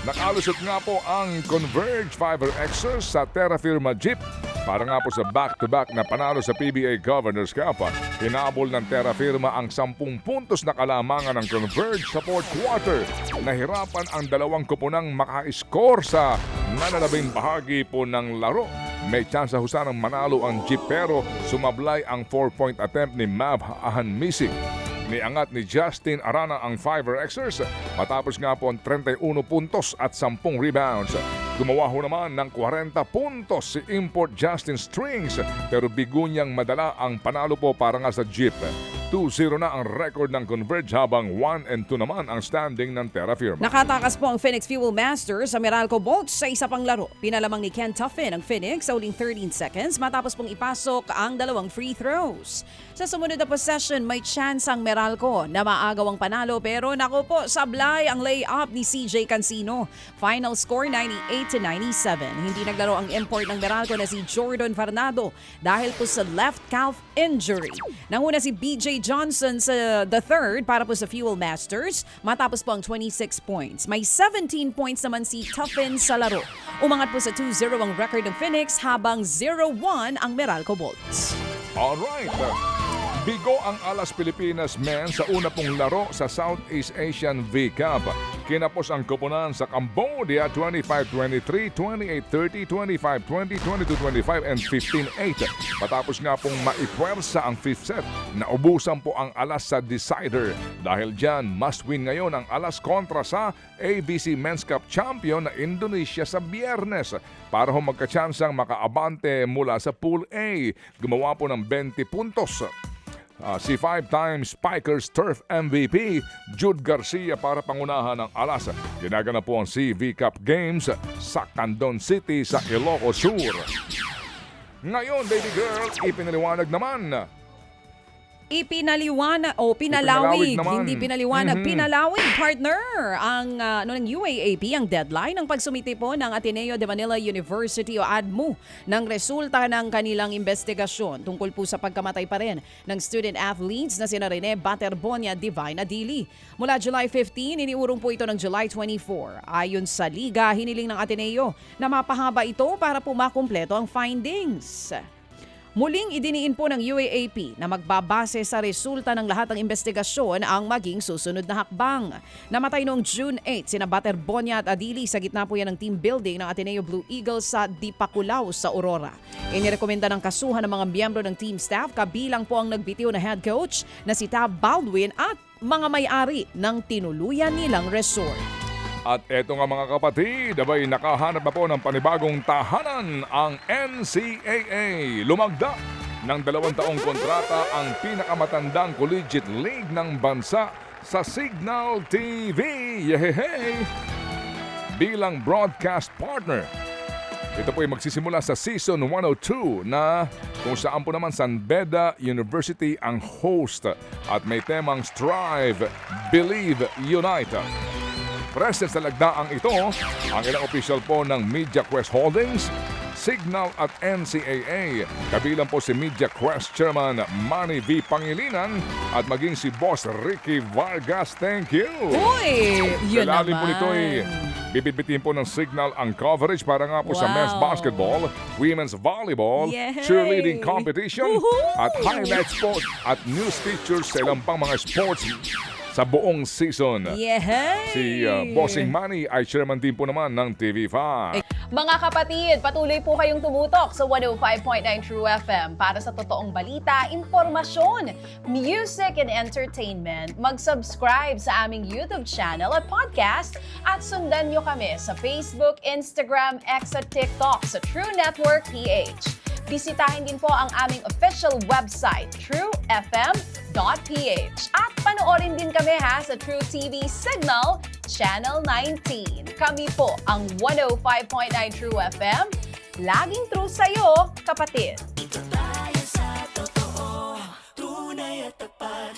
Nakalusot nga po ang Converge Fiber Xers sa Terra Firma Jeep para nga po sa back-to-back na panalo sa PBA Governor's Cup. Hinabol ng Terra Firma ang 10 puntos na kalamangan ng Converge sa fourth quarter. Nahirapan ang dalawang kupunang maka-score sa nananabing bahagi po ng laro. May chance sa husanang manalo ang Jeep pero sumablay ang 4-point attempt ni Mav Ahanmisi. Niangat ni Justin Arana ang Fiber Xers matapos nga po ang 31 puntos at 10 rebounds. Gumawa ho naman ng 40 puntos si Import Justin Strings pero bigo niyang madala ang panalo po para nga sa Jeep. 2-0 na ang record ng Converge habang 1-2 naman ang standing ng Terra Firma. Nakatakas po ang Phoenix Fuel Masters sa Meralco Bolts sa isa pang laro. Pinalamang ni Ken Tuffin ang Phoenix sa uling 13 seconds matapos pong ipasok ang dalawang free throws. Sa sumunod na possession, may chance ang Meralco na maagawang panalo pero naku po, sablay ang layup ni CJ Cancino. Final score 98-97. Hindi naglaro ang import ng Meralco na si Jordan Farnado dahil po sa left calf injury. Nanguna si BJ Johnson sa the third para po sa Fuel Masters matapos po ang 26 points. May 17 points naman si Tuffin sa laro. Umangat po sa 2-0 ang record ng Phoenix habang 0-1 ang Meralco Bolts. Alright. Bigo ang Alas Pilipinas men sa una pong laro sa Southeast Asian V-Cup. Kinapos ang koponan sa Cambodia 25-23, 28-30, 25-20, 22-25 and 15-8. Patapos nga pong maipwersa ang fifth set, naubusan po ang Alas sa decider. Dahil dyan, must win ngayon ang Alas kontra sa ABC Men's Cup champion na Indonesia sa Biyernes para ho magkatsansang makaabante mula sa Pool A. Gumawa po ng 20 puntos. Si 5-time Spikers Turf MVP Jude Garcia para pangunahan ng Alas. Ginaganap po ang CV Cup Games sa Candon City sa Ilocos Sur. Ngayon, baby girl, ipinaliwanag naman. Pinalawig, naman. hindi pinaliwanag, pinalawig, partner. Ang ng UAAP, ang deadline ng pagsumiti po ng Ateneo de Manila University o ADMU ng resulta ng kanilang investigasyon tungkol po sa pagkamatay pa rin ng student athletes na sina Rene Baterbonia, Divine Adili. Mula July 15, iniurong po ito ng July 24. Ayon sa Liga, hiniling ng Ateneo na mapahaba ito para po makumpleto ang findings. Muling idiniin po ng UAAP na magbabase sa resulta ng lahat ng investigasyon ang maging susunod na hakbang. Namatay noong June 8 sina Baterbonia at Adili sa gitna po yan ng team building ng Ateneo Blue Eagles sa Dipakulaw sa Aurora. Inirekomenda ng kasuhan ng mga miyembro ng team staff kabilang po ang nagbitiw na head coach na si Tab Baldwin at mga may-ari ng tinuluyan nilang resort. At eto nga mga kapatid, abay nakahanap na po ng panibagong tahanan ang NCAA. Lumagda ng 2 taong kontrata ang pinakamatandang collegiate league ng bansa sa Signal TV. Yehey! Bilang broadcast partner. Ito po ay magsisimula sa season 102 na kung saan po naman San Beda University ang host at may temang Strive, Believe, Unite. Present sa lagdaang ito, ang ilang official po ng Media Quest Holdings, Signal at NCAA. Kabilang po si Media Quest Chairman Manny V. Pangilinan at maging si Boss Ricky Vargas. Thank you! Uy! Yun Dalalim naman. po nito bibitbitin po ng Signal ang coverage para nga po sa men's basketball, women's volleyball, Yay! cheerleading competition, Woohoo! at highlights po at news features sa ilang pang mga sports sa buong season. Yehey! Si Bossing Manny ay chairman din po naman ng TV5. Mga kapatid, patuloy po kayong tumutok sa 105.9 True FM para sa totoong balita, impormasyon, music and entertainment. Mag-subscribe sa aming YouTube channel at podcast at sundan nyo kami sa Facebook, Instagram, X at TikTok sa True Network PH. Bisitahin din po ang aming official website, truefm.ph. At panoorin din kami sa True TV Signal, Channel 19. Kami po ang 105.9 True FM. Laging true sa'yo, kapatid.